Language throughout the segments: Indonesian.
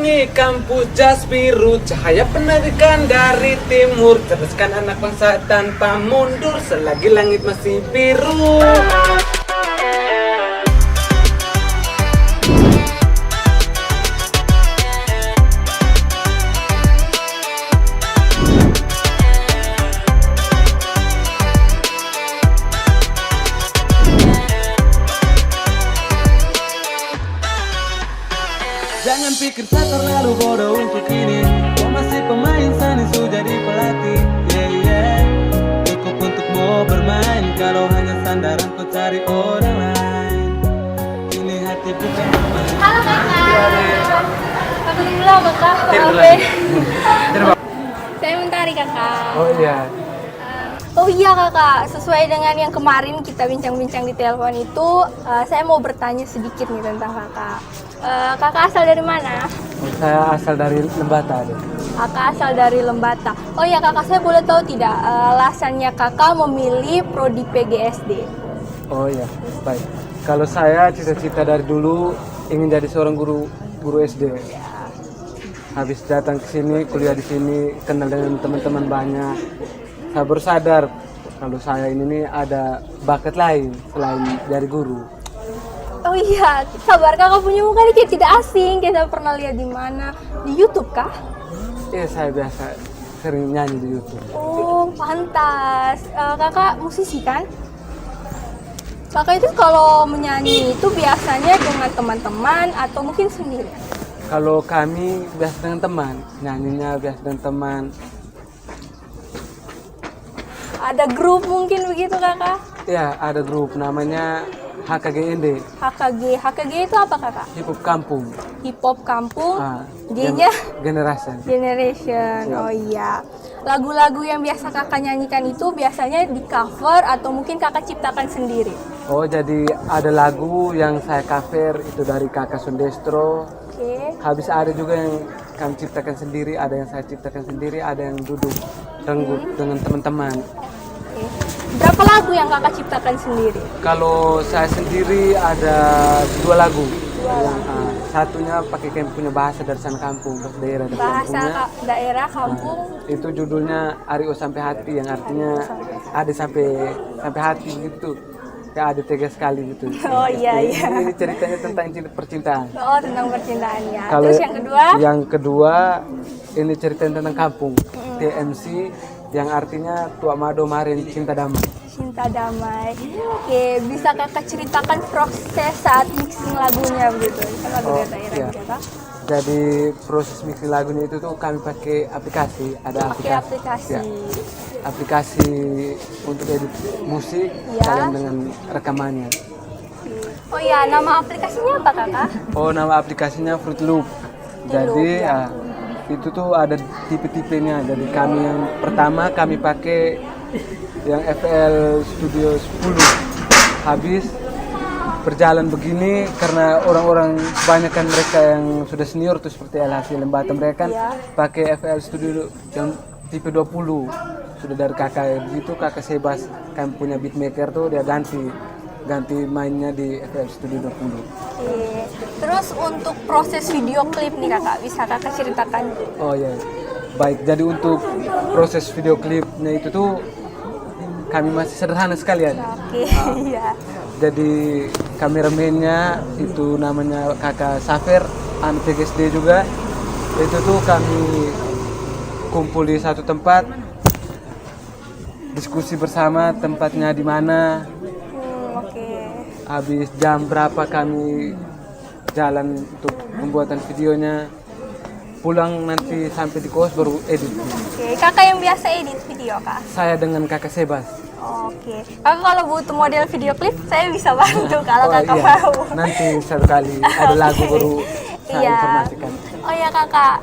Ini kampus jas biru, cahaya pendidikan dari timur, cerdaskan anak bangsa tanpa mundur selagi langit masih biru. Jangan pikir saya terlalu bodoh untuk ini. Kau masih pemain, saya sudah jadi pelatih. Cukup untuk mau bermain. Kalau hanya sandaran kau cari orang lain. Ini hati bukan bermain. Halo kakak. Aku dulu kakak. Saya Mentari kakak. Oh iya. Oh iya kakak, sesuai dengan yang kemarin kita bincang-bincang di telepon itu, saya mau bertanya sedikit nih tentang kakak. Kakak asal dari mana? Saya asal dari Lembata. Kakak asal dari Lembata. Oh iya kakak, saya boleh tahu tidak alasannya kakak memilih prodi PGSD? Oh iya, baik. Kalau saya cita-cita dari dulu ingin jadi seorang guru SD. Habis datang ke sini, kuliah di sini, kenal dengan teman-teman banyak. Saya baru sadar kalau saya ini ada bakat lain selain dari guru. Oh iya, sabar kakak punya muka ini kayak tidak asing, kayak saya pernah lihat di mana? Di YouTube kah? Iya, saya biasa sering nyanyi di YouTube. Oh, pantas. Kakak musisi kan? Kakak itu kalau menyanyi itu biasanya dengan teman-teman atau mungkin sendiri? Kalau kami biasa dengan teman, nyanyinya biasa dengan teman. Ada grup mungkin begitu kakak? Ya, ada grup namanya HKGND. HKG itu apa kakak? Hip Hop Kampung. Hip Hop Kampung. Ah, G-nya? Generation. Generation. Oh iya. Lagu-lagu yang biasa kakak nyanyikan itu biasanya di cover atau mungkin kakak ciptakan sendiri? Oh, jadi ada lagu yang saya cover itu dari Kakak Sundestro. Oke. Habis ada juga yang kami ciptakan sendiri, ada yang saya ciptakan sendiri, ada yang duduk renggut dengan teman-teman. Oke. Berapa lagu yang kakak ciptakan sendiri? Kalau saya sendiri ada 2 lagu. Satunya pakai kami punya bahasa dari sana kampung, bahasa daerah dari Bahasa kampungnya. daerah kampung. Itu judulnya Ario sampai hati, yang artinya ada sampai hati gitu. Ya ada tegas sekali gitu. Oh iya iya. Ini ceritanya tentang percintaan. Oh tentang percintaan ya. Kalau Terus yang kedua? Yang kedua ini ceritanya tentang kampung. TMC yang artinya Tua Mado Marin Cinta Damai. Cinta Damai. Oke, bisa kakak ceritakan proses saat mixing lagunya begitu? Kan lagu daerah iya. gitu. Jadi proses mixing lagunya itu tuh kami pakai aplikasi, ada Pakai aplikasi. Ya, aplikasi untuk edit musik kalian dengan rekamannya. Oh iya, nama aplikasinya apa kakak? Oh, nama aplikasinya Fruit Loop. Jadi itu tuh ada tipe-tipenya. Jadi kami yang pertama kami pakai yang FL Studio 10. Habis berjalan begini karena orang-orang kebanyakan mereka yang sudah senior tuh seperti LHC Lembata mereka kan pakai FL Studio yang tipe 20. Sudah dari kakak begitu, kakak Sebas kami punya beatmaker tuh dia ganti mainnya di FL Studio 20. Oke. Terus untuk proses video klip nih kakak, bisa kakak ceritakan? Oh ya, baik. Jadi untuk proses video klipnya itu tuh kami masih sederhana sekalian. Oke, iya. Jadi kameramennya itu namanya kakak Safer, anak PGSD juga. Itu tuh kami kumpul di satu tempat, diskusi bersama tempatnya di mana. Oke. Habis jam berapa kami jalan untuk pembuatan videonya. Pulang nanti sampai di kos baru edit. Oke, kakak yang biasa edit video kak? Saya dengan kakak Sebas. Oke, kakak kalau butuh model video klip saya bisa bantu kalau kakak mau. Nanti satu kali ada lagu baru saya informasikan. Oh ya kakak,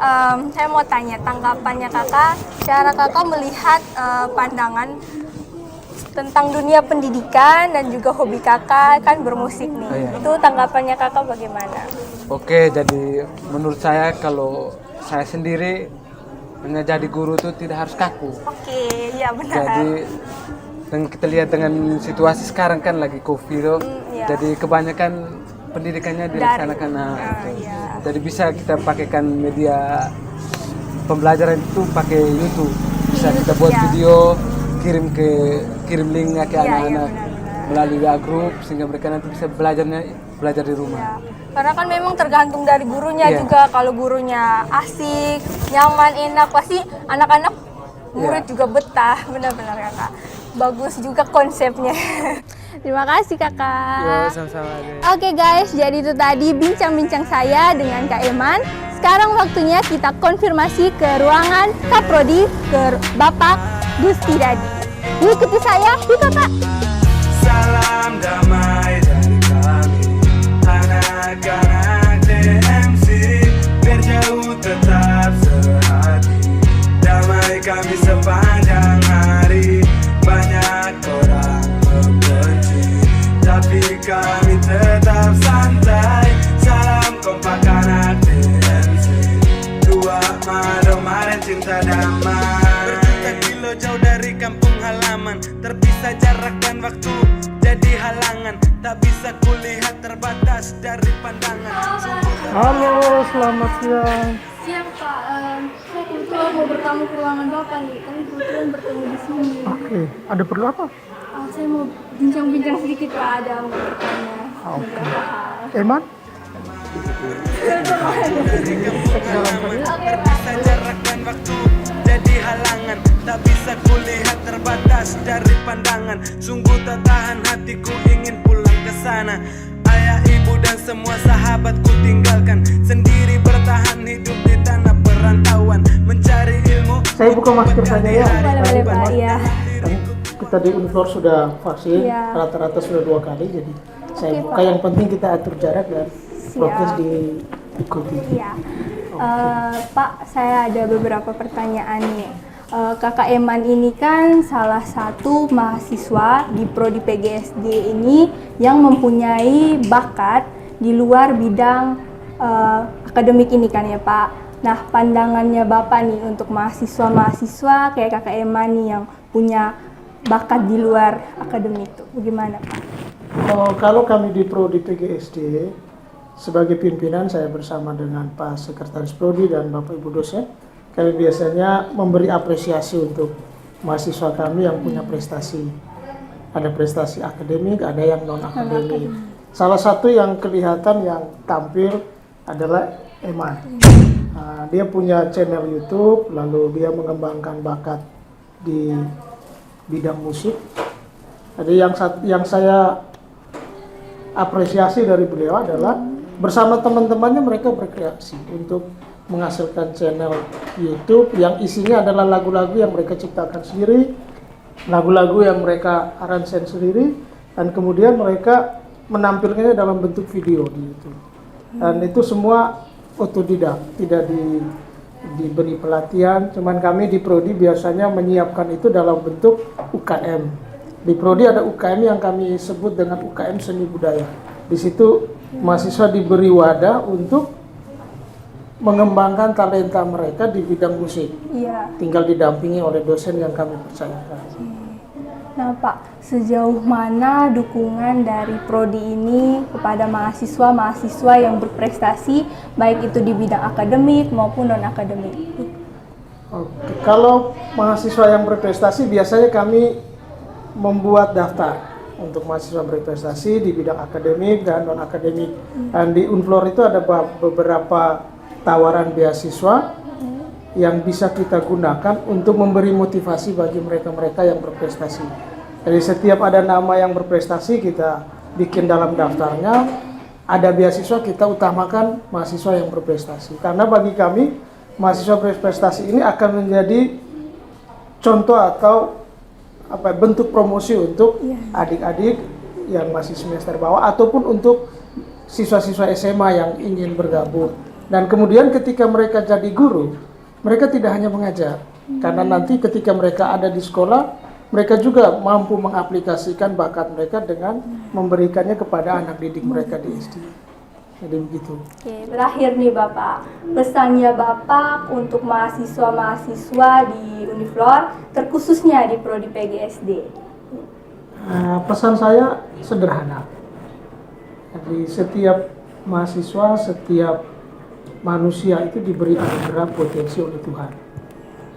saya mau tanya tanggapannya kakak, cara kakak melihat pandangan tentang dunia pendidikan dan juga hobi kakak kan bermusik nih. Oh, iya. Itu tanggapannya kakak bagaimana? Oke, jadi menurut saya kalau saya sendiri menjadi guru itu tidak harus kaku. Oke, iya benar. Jadi dan kita lihat dengan situasi sekarang kan lagi COVID, iya. jadi kebanyakan pendidikannya dilaksanakan. iya. Jadi bisa kita pakaikan media pembelajaran itu pakai YouTube. Bisa kita buat video, kirim linknya ke anak-anak melalui WA group sehingga mereka nanti bisa belajar di rumah. Ya, karena kan memang tergantung dari gurunya juga. Kalau gurunya asik, nyaman, enak, pasti anak-anak murid juga betah. Benar-benar kakak. Bagus juga konsepnya. Terima kasih kakak. Yo, sama-sama. Oke guys, jadi itu tadi bincang-bincang saya dengan Kak Eman. Sekarang waktunya kita konfirmasi ke ruangan Kaprodi ke Bapak Gusti Dadi. Ikuti saya, yuk kakak. Salam damai dari kami, anak-anak DMC, biar jauh tetap sehati. Damai kami sepanjang hari, banyak orang membenci, tapi kami tetap santai. Salam kompak anak DMC, dua Madomar dan cinta damai. Berjuta kilo jauh dari kampung halaman, terpisah jarak dan waktu jadi halangan. Tak bisa kulihat, terbatas dari pandangan. Halo, selamat siang. Siap Pak, saya kebetulan mau bertamu ke ruangan Bapak nih. Kami kebetulan bertemu di sini. Oke, ada perlu apa? Saya mau bincang-bincang sedikit Pak, ada mau bertanya. Oke. beberapa hal. Eman? Terpisah jarak dan waktu jadi halangan. Tak bisa kulihat, terbatas dari pandangan. Sungguh tak tahan hatiku ingin pulang ke sana. Ayah, ibu dan semua sahabatku tinggalkan, sendiri bertahan hidup di tanah perantauan, mencari ilmu. Saya buka masker saja ya. Boleh Pak, iya. Kan kita di Uniflor sudah vaksin, Iya. rata-rata sudah 2 kali, jadi saya Oke, buka. Pak. Yang penting kita atur jarak dan prokes diikuti. Iya. Pak, saya ada beberapa pertanyaan nih. Kakak Eman ini kan salah satu mahasiswa di Prodi PGSD ini yang mempunyai bakat di luar bidang akademik ini kan ya Pak. Nah, pandangannya Bapak nih untuk mahasiswa-mahasiswa kayak Kakak Eman nih yang punya bakat di luar akademik itu, bagaimana Pak? Kalau kami di Prodi PGSD, sebagai pimpinan saya bersama dengan Pak Sekretaris Prodi dan Bapak Ibu dosen, kami biasanya memberi apresiasi untuk mahasiswa kami yang punya prestasi. Ada prestasi akademik, ada yang non-akademik. Salah satu yang kelihatan yang tampil adalah Eman. Dia punya channel YouTube, lalu dia mengembangkan bakat di bidang musik. Jadi yang saya apresiasi dari beliau adalah bersama teman-temannya mereka berkreasi untuk menghasilkan channel YouTube yang isinya adalah lagu-lagu yang mereka ciptakan sendiri, lagu-lagu yang mereka aransemen sendiri, dan kemudian mereka menampilkannya dalam bentuk video di YouTube. Dan itu semua otodidak, tidak diberi pelatihan. Cuman kami di Prodi biasanya menyiapkan itu dalam bentuk UKM. Di Prodi ada UKM yang kami sebut dengan UKM Seni Budaya. Di situ mahasiswa diberi wadah untuk mengembangkan talenta mereka di bidang musik. Iya. Tinggal didampingi oleh dosen yang kami percayakan. Nah Pak, sejauh mana dukungan dari Prodi ini kepada mahasiswa-mahasiswa yang berprestasi, baik itu di bidang akademik maupun non-akademik? Oke. Kalau mahasiswa yang berprestasi, biasanya kami membuat daftar untuk mahasiswa berprestasi di bidang akademik dan non-akademik. Dan di Uniflor itu ada beberapa tawaran beasiswa yang bisa kita gunakan untuk memberi motivasi bagi mereka-mereka yang berprestasi. Jadi setiap ada nama yang berprestasi kita bikin dalam daftarnya, ada beasiswa kita utamakan mahasiswa yang berprestasi. Karena bagi kami mahasiswa berprestasi ini akan menjadi contoh atau bentuk promosi untuk adik-adik yang masih semester bawah ataupun untuk siswa-siswa SMA yang ingin bergabung. Dan kemudian ketika mereka jadi guru, mereka tidak hanya mengajar, karena nanti ketika mereka ada di sekolah, mereka juga mampu mengaplikasikan bakat mereka dengan memberikannya kepada anak didik mereka di SD. Jadi begitu. Oke, terakhir nih Bapak, pesannya Bapak untuk mahasiswa-mahasiswa di Uniflor, terkhususnya di Prodi PGSD. Pesan saya sederhana. Jadi setiap mahasiswa, setiap manusia itu diberi anugerah potensi oleh Tuhan.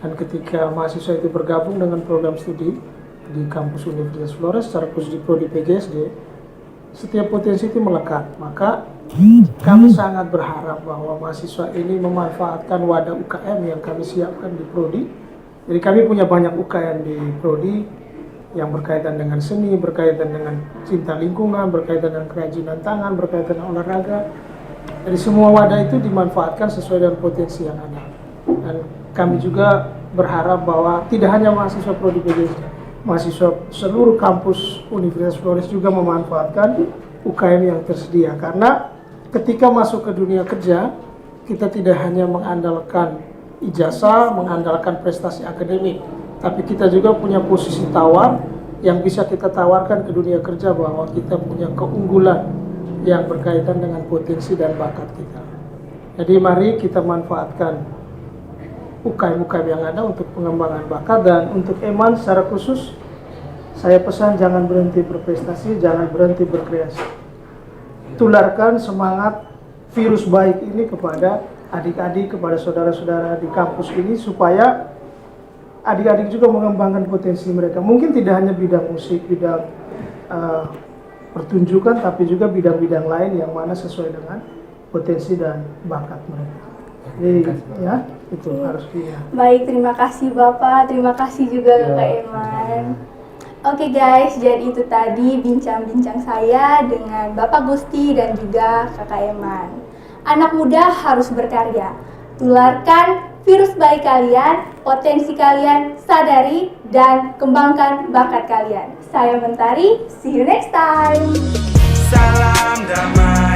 Dan ketika mahasiswa itu bergabung dengan program studi di kampus Universitas Flores, secara khusus di Prodi PGSD, setiap potensi itu melekat. Maka kami sangat berharap bahwa mahasiswa ini memanfaatkan wadah UKM yang kami siapkan di Prodi. Jadi kami punya banyak UKM di Prodi yang berkaitan dengan seni, berkaitan dengan cinta lingkungan, berkaitan dengan kerajinan tangan, berkaitan dengan olahraga. Jadi semua wadah itu dimanfaatkan sesuai dengan potensi yang ada. Dan kami juga berharap bahwa tidak hanya mahasiswa Prodi PGSD, mahasiswa seluruh kampus Universitas Flores juga memanfaatkan UKM yang tersedia. Karena ketika masuk ke dunia kerja, kita tidak hanya mengandalkan ijazah, mengandalkan prestasi akademik, tapi kita juga punya posisi tawar yang bisa kita tawarkan ke dunia kerja bahwa kita punya keunggulan yang berkaitan dengan potensi dan bakat kita. Jadi mari kita manfaatkan UKM-UKM yang ada untuk pengembangan bakat. Dan untuk Eman secara khusus, saya pesan jangan berhenti berprestasi, jangan berhenti berkreasi. Tularkan semangat virus baik ini kepada adik-adik, kepada saudara-saudara di kampus ini, supaya adik-adik juga mengembangkan potensi mereka. Mungkin tidak hanya bidang musik, bidang pertunjukan, tapi juga bidang-bidang lain yang mana sesuai dengan potensi dan bakat mereka. Jadi ya, itu harus dia. Baik, terima kasih Bapak, terima kasih juga Kakak Eman. Oke guys, jadi itu tadi bincang-bincang saya dengan Bapak Gusti dan juga Kakak Eman. Anak muda harus berkarya. Tularkan virus baik kalian, potensi kalian, sadari dan kembangkan bakat kalian. Saya Mentari, see you next time. Salam damai.